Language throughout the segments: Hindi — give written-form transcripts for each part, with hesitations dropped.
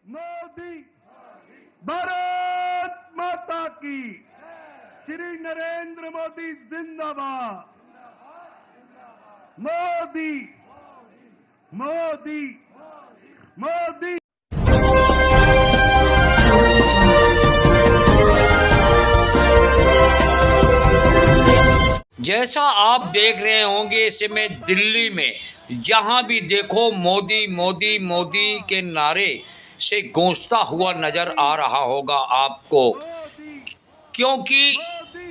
मोदी, भारत माता की, श्री नरेंद्र मोदी जिंदाबाद। मोदी, मोदी, मोदी। जैसा आप देख रहे होंगे इस समय दिल्ली में जहां भी देखो मोदी मोदी मोदी के नारे से गूंजता हुआ नज़र आ रहा होगा आपको, क्योंकि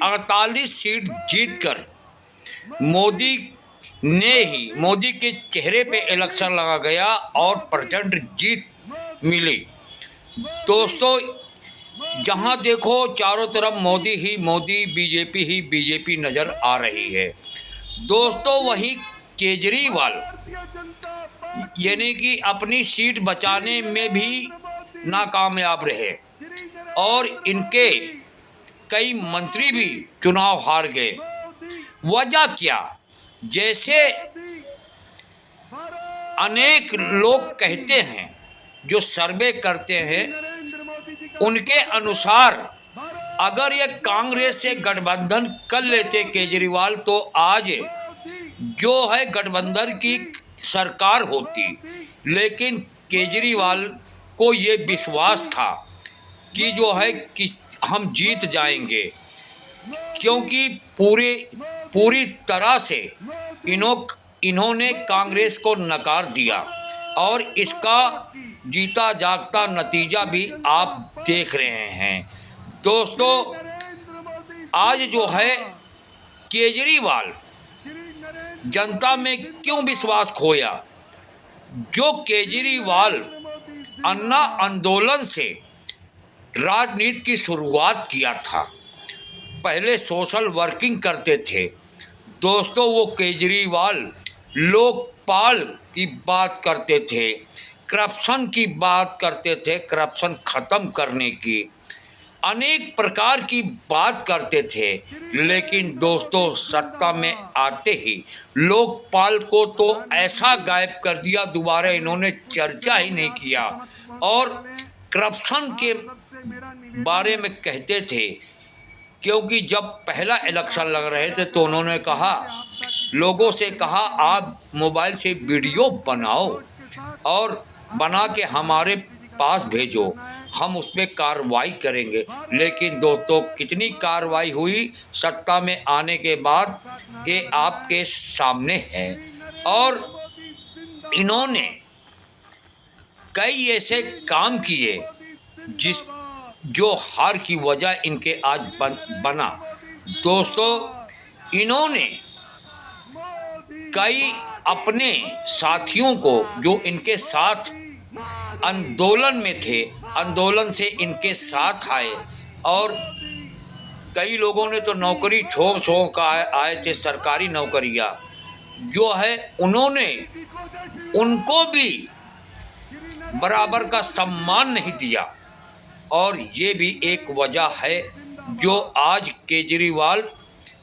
48 सीट जीतकर मोदी के चेहरे पे इलेक्शन लगा गया और प्रचंड जीत मिली। दोस्तों, जहां देखो चारों तरफ मोदी ही मोदी, बीजेपी ही बीजेपी नज़र आ रही है। दोस्तों, वही केजरीवाल यानी कि अपनी सीट बचाने में भी नाकामयाब रहे और इनके कई मंत्री भी चुनाव हार गए। वजह क्या? जैसे अनेक लोग कहते हैं, जो सर्वे करते हैं, उनके अनुसार अगर ये कांग्रेस से गठबंधन कर लेते केजरीवाल तो आज जो है गठबंधन की सरकार होती। लेकिन केजरीवाल को ये विश्वास था कि जो है कि हम जीत जाएंगे, क्योंकि पूरी तरह से इन्होंने कांग्रेस को नकार दिया और इसका जीता जागता नतीजा भी आप देख रहे हैं। दोस्तों, आज जो है केजरीवाल जनता में क्यों विश्वास खोया? जो केजरीवाल अन्ना आंदोलन से राजनीति की शुरुआत किया था, पहले सोशल वर्किंग करते थे। दोस्तों, वो केजरीवाल लोकपाल की बात करते थे, करप्शन की बात करते थे, करप्शन ख़त्म करने की अनेक प्रकार की बात करते थे। लेकिन दोस्तों, सत्ता में आते ही लोकपाल को तो ऐसा गायब कर दिया, दोबारा इन्होंने चर्चा ही नहीं किया। और करप्शन के बारे में कहते थे, क्योंकि जब पहला इलेक्शन लग रहे थे तो उन्होंने कहा, लोगों से कहा, आप मोबाइल से वीडियो बनाओ और बना के हमारे पास भेजो, हम उस पर कार्रवाई करेंगे। लेकिन दोस्तों, कितनी कार्रवाई हुई सत्ता में आने के बाद, ये आपके सामने है। और इन्होंने कई ऐसे काम किए जो हार की वजह इनके आज बना। दोस्तों, इन्होंने कई अपने साथियों को जो इनके साथ आंदोलन में थे, आंदोलन से इनके साथ आए, और कई लोगों ने तो नौकरी छोड़ का आए थे, सरकारी नौकरियां जो है, उन्होंने उनको भी बराबर का सम्मान नहीं दिया। और ये भी एक वजह है जो आज केजरीवाल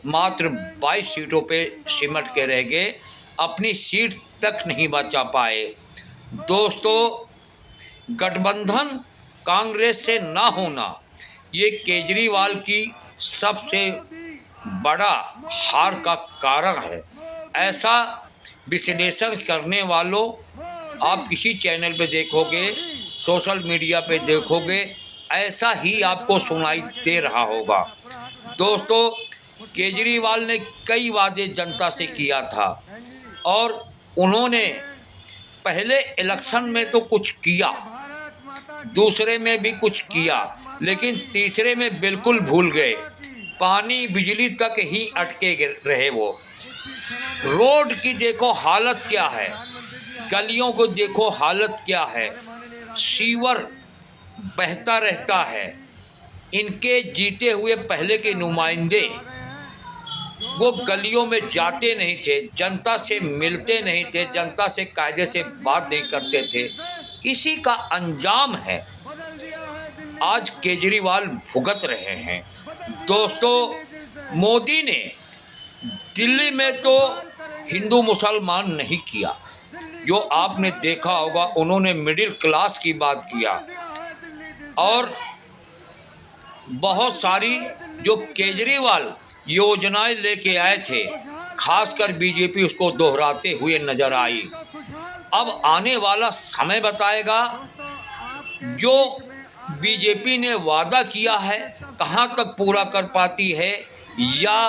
मात्र 22 सीटों पे सिमट के रह गए, अपनी सीट तक नहीं बचा पाए। दोस्तों, गठबंधन कांग्रेस से ना होना ये केजरीवाल की सबसे बड़ा हार का कारण है। ऐसा विश्लेषण करने वालों आप किसी चैनल पे देखोगे, सोशल मीडिया पे देखोगे, ऐसा ही आपको सुनाई दे रहा होगा। दोस्तों, केजरीवाल ने कई वादे जनता से किया था और उन्होंने पहले इलेक्शन में तो कुछ किया, दूसरे में भी कुछ किया, लेकिन तीसरे में बिल्कुल भूल गए। पानी बिजली तक ही अटके रहे। वो रोड की देखो हालत क्या है, गलियों को देखो हालत क्या है, सीवर बहता रहता है। इनके जीते हुए पहले के नुमाइंदे वो गलियों में जाते नहीं थे, जनता से मिलते नहीं थे, जनता से कायदे से बात नहीं करते थे। इसी का अंजाम है आज केजरीवाल भुगत रहे हैं। दोस्तों, मोदी ने दिल्ली में तो हिंदू मुसलमान नहीं किया, जो आपने देखा होगा, उन्होंने मिडिल क्लास की बात किया। और बहुत सारी जो केजरीवाल योजनाएं लेके आए थे, खासकर बीजेपी उसको दोहराते हुए नजर आई। अब आने वाला समय बताएगा जो बीजेपी ने वादा किया है कहां तक पूरा कर पाती है, या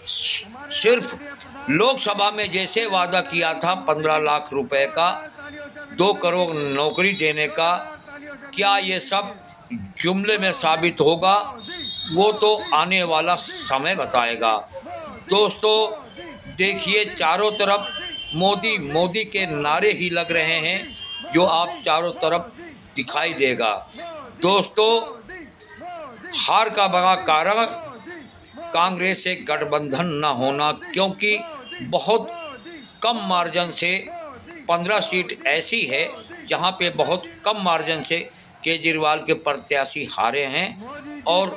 सिर्फ लोकसभा में जैसे वादा किया था 15 लाख रुपए का, 2 करोड़ नौकरी देने का, क्या ये सब जुमले में साबित होगा, वो तो आने वाला समय बताएगा। दोस्तों देखिए, चारों तरफ मोदी मोदी के नारे ही लग रहे हैं, जो आप चारों तरफ दिखाई देगा। दोस्तों, हार का बड़ा कारण कांग्रेस से गठबंधन न होना, क्योंकि बहुत कम मार्जिन से 15 सीट ऐसी है जहां पे बहुत कम मार्जिन से केजरीवाल के प्रत्याशी हारे हैं, और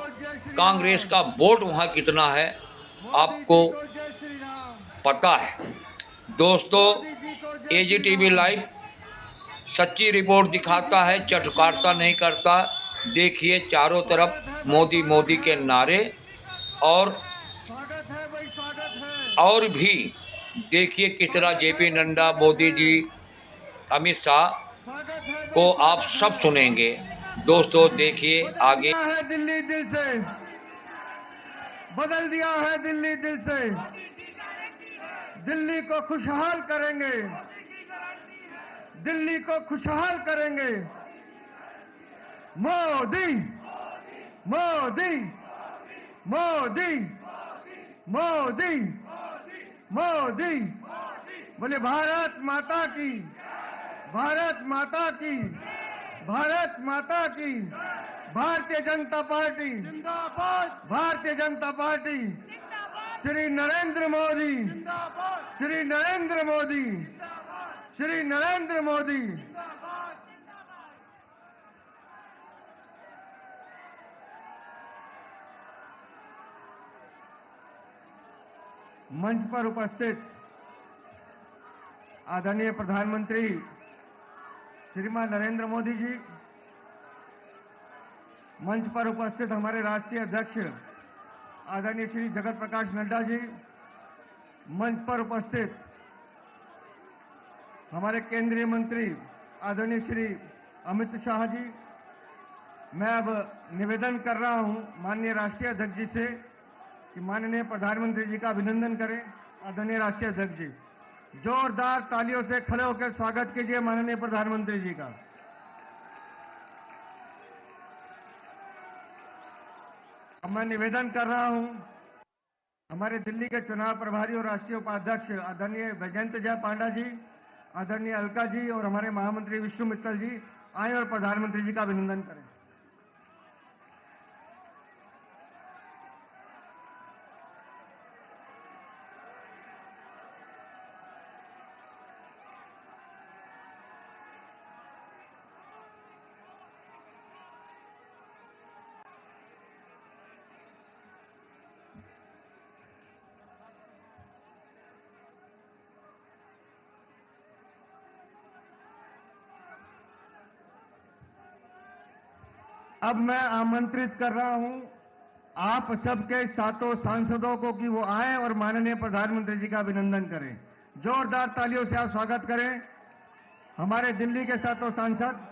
कांग्रेस का वोट वहां कितना है आपको पता है। दोस्तों, एजीटीवी लाइव सच्ची रिपोर्ट दिखाता है, चटकारता नहीं करता। देखिए, चारों तरफ मोदी मोदी के नारे, और भी देखिए किस तरह जेपी नड्डा, मोदी जी, अमित शाह को आप सब सुनेंगे। दोस्तों देखिए आगे। है दिल्ली दिल से, बदल दिया है दिल्ली दिल से, दिल्ली को खुशहाल करेंगे, दिल्ली को खुशहाल करेंगे। मोदी मोदी मोदी मोदी मोदी। बोले भारत माता की, भारत माता की, भारत माता की। भारतीय जनता पार्टी जिंदाबाद, भारतीय जनता पार्टी, श्री नरेंद्र मोदी, श्री नरेंद्र मोदी, श्री नरेंद्र मोदी। मंच पर उपस्थित आदरणीय प्रधानमंत्री श्रीमान नरेंद्र मोदी जी, मंच पर उपस्थित हमारे राष्ट्रीय अध्यक्ष आदरणीय श्री जगत प्रकाश नड्डा जी, मंच पर उपस्थित हमारे केंद्रीय मंत्री आदरणीय श्री अमित शाह जी। मैं अब निवेदन कर रहा हूं माननीय राष्ट्रीय अध्यक्ष जी से कि माननीय प्रधानमंत्री जी का अभिनंदन करें। आदरणीय राष्ट्रीय अध्यक्ष जी, जोरदार तालियों से खड़े होकर स्वागत कीजिए माननीय प्रधानमंत्री जी का। अब मैं निवेदन कर रहा हूं हमारे दिल्ली के चुनाव प्रभारी और राष्ट्रीय उपाध्यक्ष आदरणीय वैजयंत जय पांडा जी, आदरणीय अलका जी और हमारे महामंत्री विष्णु मित्तल जी आए और प्रधानमंत्री जी का अभिनंदन करें। अब मैं आमंत्रित कर रहा हूं आप सबके सातों सांसदों को कि वो आए और माननीय प्रधानमंत्री जी का अभिनंदन करें। जोरदार तालियों से आप स्वागत करें हमारे दिल्ली के सातों सांसद।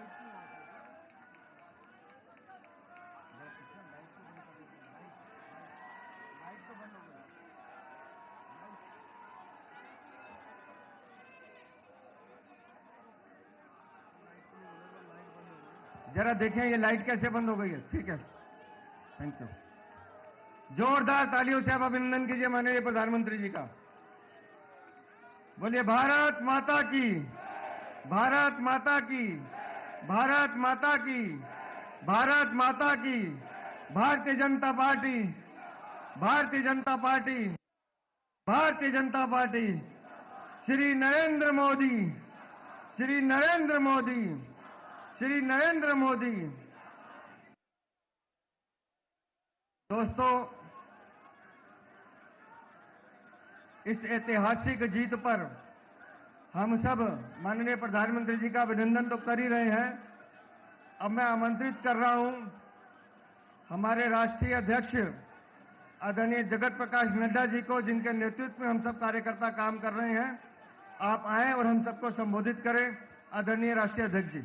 जरा देखें ये लाइट कैसे बंद हो गई है। ठीक है, थैंक यू। जोरदार तालियों से आप अभिनंदन कीजिए माननीय प्रधानमंत्री जी का। बोलिए भारत माता की, भारत माता की, भारत माता की, भारत माता की। Bharatiya Janata party, Bharatiya Janata party, Bharatiya Janata party, Shri Narendra Modi, Shri Narendra Modi, Shri Narendra Modi. दोस्तों, इस ऐतिहासिक जीत पर हम सब माननीय प्रधानमंत्री जी का अभिनंदन तो कर ही रहे हैं, अब मैं आमंत्रित कर रहा हूं हमारे राष्ट्रीय अध्यक्ष आदरणीय जगत प्रकाश नड्डा जी को, जिनके नेतृत्व में हम सब कार्यकर्ता काम कर रहे हैं। आप आएं और हम सबको संबोधित करें। आदरणीय राष्ट्रीय अध्यक्ष जी।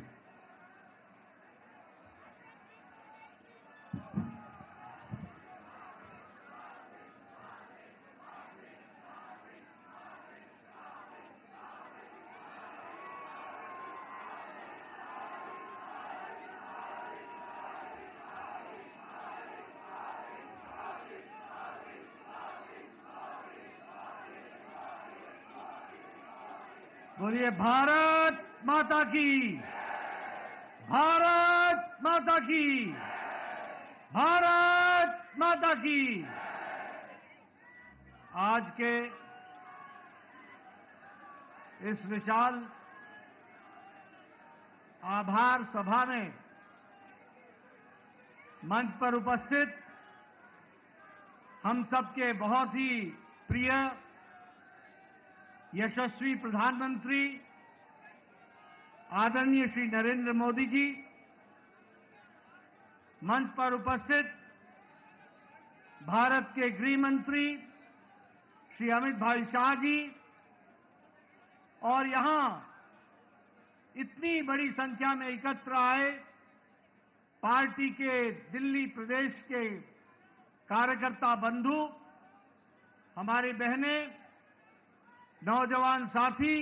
बोलिए भारत माता की, भारत माता की, भारत माता की। आज के इस विशाल आभार सभा में मंच पर उपस्थित हम सबके बहुत ही प्रिय यशस्वी प्रधानमंत्री आदरणीय श्री नरेंद्र मोदी जी, मंच पर उपस्थित भारत के गृह मंत्री श्री अमित भाई शाह जी, और यहां इतनी बड़ी संख्या में एकत्र आए पार्टी के दिल्ली प्रदेश के कार्यकर्ता बंधु, हमारी बहनें, नौजवान साथी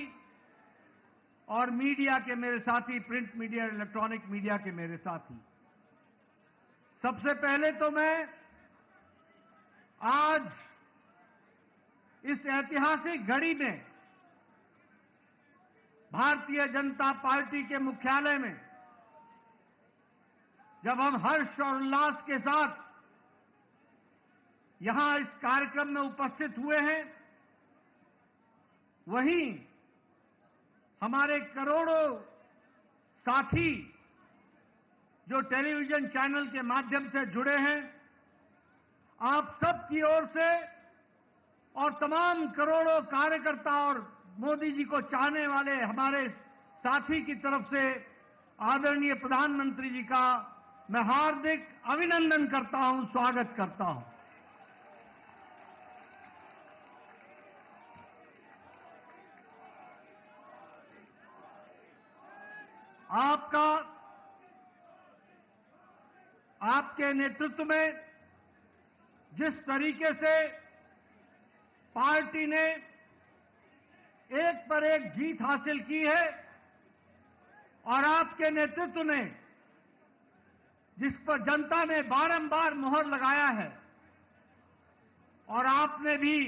और मीडिया के मेरे साथी, प्रिंट मीडिया, इलेक्ट्रॉनिक मीडिया के मेरे साथी। सबसे पहले तो मैं आज इस ऐतिहासिक घड़ी में भारतीय जनता पार्टी के मुख्यालय में जब हम हर्ष और उल्लास के साथ यहां इस कार्यक्रम में उपस्थित हुए हैं, वहीं हमारे करोड़ों साथी जो टेलीविजन चैनल के माध्यम से जुड़े हैं, आप सब की ओर से और तमाम करोड़ों कार्यकर्ता और मोदी जी को चाहने वाले हमारे साथी की तरफ से आदरणीय प्रधानमंत्री जी का मैं हार्दिक अभिनंदन करता हूं, स्वागत करता हूं। आपके नेतृत्व में जिस तरीके से पार्टी ने एक पर एक जीत हासिल की है और आपके नेतृत्व ने जिस पर जनता ने बारंबार मोहर लगाया है और आपने भी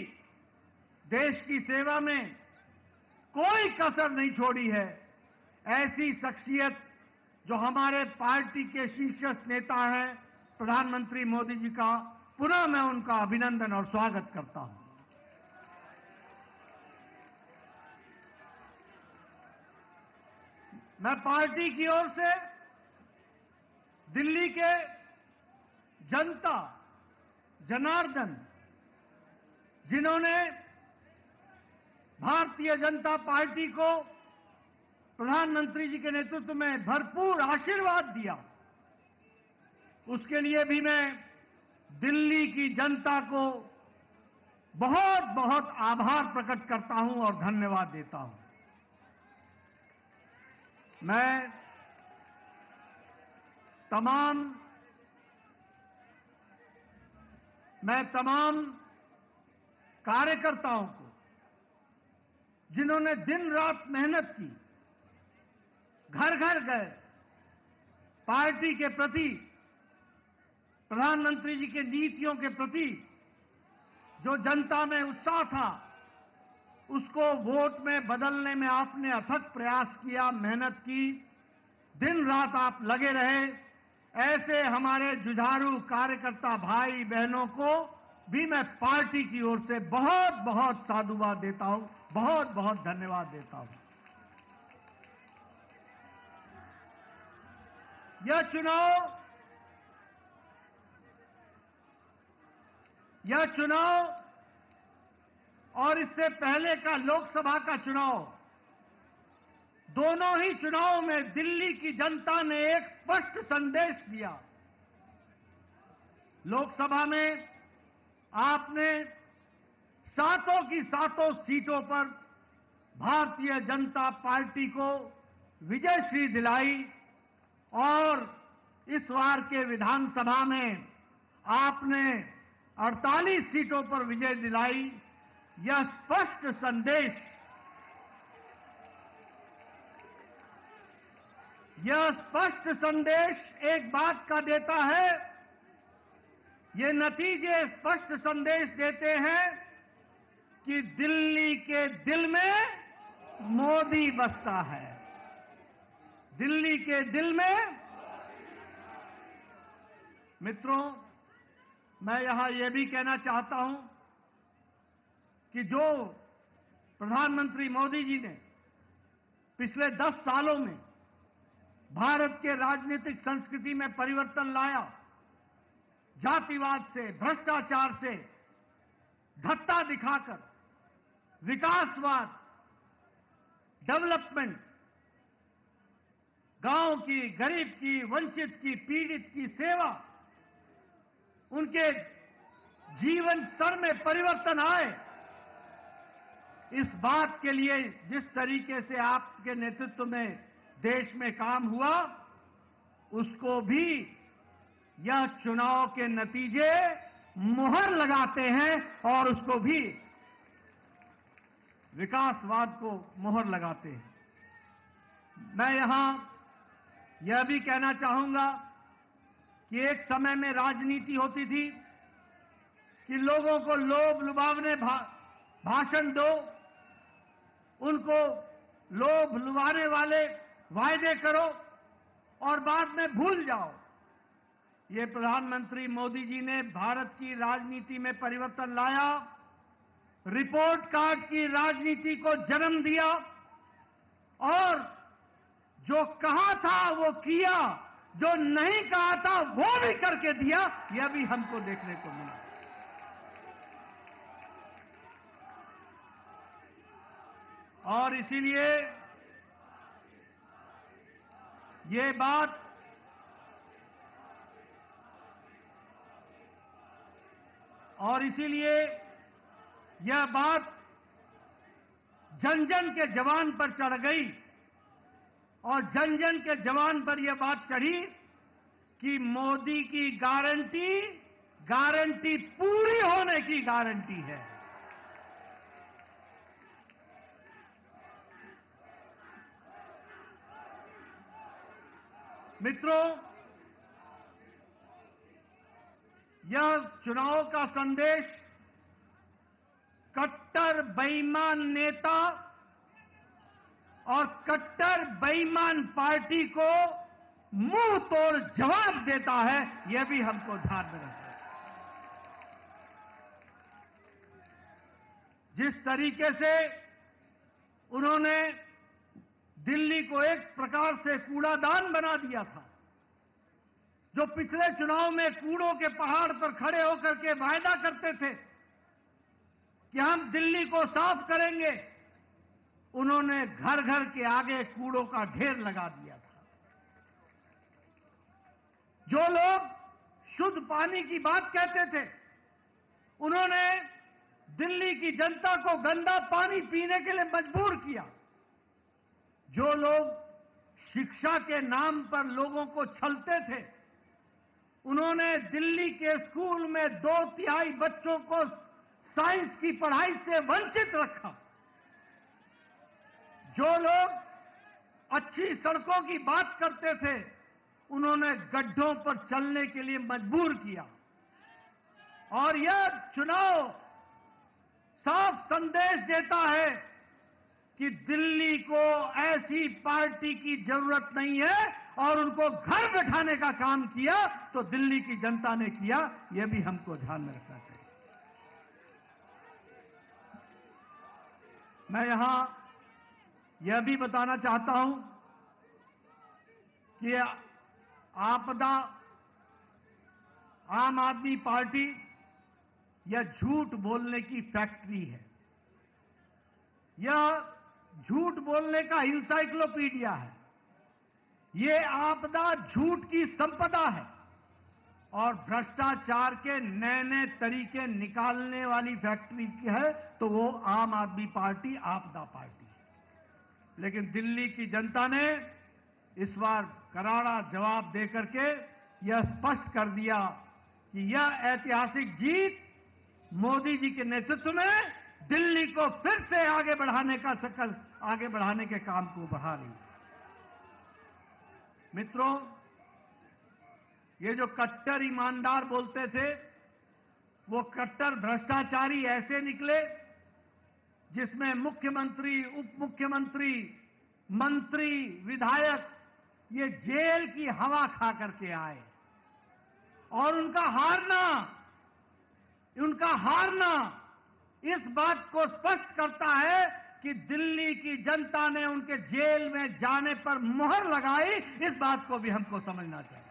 देश की सेवा में कोई कसर नहीं छोड़ी है, ऐसी शख्सियत जो हमारे पार्टी के शीर्षस्थ नेता हैं प्रधानमंत्री मोदी जी का, पुनः मैं उनका अभिनंदन और स्वागत करता हूं। मैं पार्टी की ओर से दिल्ली के जनता जनार्दन, जिन्होंने भारतीय जनता पार्टी को प्रधानमंत्री जी के नेतृत्व में भरपूर आशीर्वाद दिया, उसके लिए भी मैं दिल्ली की जनता को बहुत बहुत आभार प्रकट करता हूं और धन्यवाद देता हूं। मैं तमाम कार्यकर्ताओं को, जिन्होंने दिन रात मेहनत की, घर घर गए, पार्टी के प्रति, प्रधानमंत्री जी की नीतियों के प्रति जो जनता में उत्साह था, उसको वोट में बदलने में आपने अथक प्रयास किया, मेहनत की, दिन रात आप लगे रहे। ऐसे हमारे जुझारू कार्यकर्ता भाई बहनों को भी मैं पार्टी की ओर से बहुत बहुत साधुवाद देता हूं, बहुत बहुत धन्यवाद देता हूं। यह चुनाव और इससे पहले का लोकसभा का चुनाव दोनों ही चुनाव में दिल्ली की जनता ने एक स्पष्ट संदेश दिया। लोकसभा में आपने सातों की सातों सीटों पर भारतीय जनता पार्टी को विजयश्री दिलाई और इस बार के विधानसभा में आपने 48 सीटों पर विजय दिलाई। यह स्पष्ट संदेश, एक बात का देता है, ये नतीजे स्पष्ट संदेश देते हैं कि दिल्ली के दिल में मोदी बसता है। दिल्ली के दिल में मित्रों, मैं यहां यह भी कहना चाहता हूं कि जो प्रधानमंत्री मोदी जी ने पिछले 10 सालों में भारत के राजनीतिक संस्कृति में परिवर्तन लाया, जातिवाद से, भ्रष्टाचार से धत्ता दिखाकर विकासवाद, डेवलपमेंट, गांव की, गरीब की, वंचित की, पीड़ित की सेवा, उनके जीवन स्तर में परिवर्तन आए, इस बात के लिए जिस तरीके से आपके नेतृत्व में देश में काम हुआ, उसको भी यह चुनाव के नतीजे मुहर लगाते हैं और उसको भी विकासवाद को मुहर लगाते हैं। मैं यहां यह भी कहना चाहूंगा कि एक समय में राजनीति होती थी कि लोगों को लोभ लुभावने भाषण दो, उनको लोभ लुभाने वाले वायदे करो और बाद में भूल जाओ। ये प्रधानमंत्री मोदी जी ने भारत की राजनीति में परिवर्तन लाया, रिपोर्ट कार्ड की राजनीति को जन्म दिया और जो कहा था वो किया, जो नहीं कहा था वो भी करके दिया। यह भी हमको देखने को मिला। और इसीलिए ये बात यह बात जन जन के जवान पर चढ़ गई और जन जन के जवान पर यह बात चढ़ी कि मोदी की गारंटी पूरी होने की गारंटी है। मित्रों, यह चुनाव का संदेश कट्टर बेईमान नेता और कट्टर बेईमान पार्टी को मुंह तोड़ जवाब देता है। यह भी हमको ध्यान में रखना है। जिस तरीके से उन्होंने दिल्ली को एक प्रकार से कूड़ादान बना दिया था, जो पिछले चुनाव में कूड़ों के पहाड़ पर खड़े होकर के वायदा करते थे कि हम दिल्ली को साफ करेंगे, उन्होंने घर घर के आगे कूड़ों का ढेर लगा दिया था। जो लोग शुद्ध पानी की बात कहते थे, उन्होंने दिल्ली की जनता को गंदा पानी पीने के लिए मजबूर किया। जो लोग शिक्षा के नाम पर लोगों को छलते थे, उन्होंने दिल्ली के स्कूल में 2/3 बच्चों को साइंस की पढ़ाई से वंचित रखा। जो लोग अच्छी सड़कों की बात करते थे, उन्होंने गड्ढों पर चलने के लिए मजबूर किया। और यह चुनाव साफ संदेश देता है कि दिल्ली को ऐसी पार्टी की जरूरत नहीं है और उनको घर बैठाने का काम किया तो दिल्ली की जनता ने किया। यह भी हमको ध्यान में रखना चाहिए। मैं यहां यह भी बताना चाहता हूं कि आपदा आम आदमी पार्टी यह झूठ बोलने की फैक्ट्री है। यह झूठ बोलने का इंसाइक्लोपीडिया है। ये आपदा झूठ की संपदा है और भ्रष्टाचार के नए नए तरीके निकालने वाली फैक्ट्री की है तो वो आम आदमी पार्टी, आपदा पार्टी है। लेकिन दिल्ली की जनता ने इस बार करारा जवाब देकर के यह स्पष्ट कर दिया कि यह ऐतिहासिक जीत मोदी जी के नेतृत्व में दिल्ली को फिर से आगे बढ़ाने के काम को बढ़ा रही है। मित्रों, ये जो कट्टर ईमानदार बोलते थे वो कट्टर भ्रष्टाचारी ऐसे निकले जिसमें मुख्यमंत्री, उप मुख्यमंत्री, मंत्री, विधायक ये जेल की हवा खा करके आए और उनका हारना इस बात को स्पष्ट करता है कि दिल्ली की जनता ने उनके जेल में जाने पर मुहर लगाई। इस बात को भी हमको समझना चाहिए।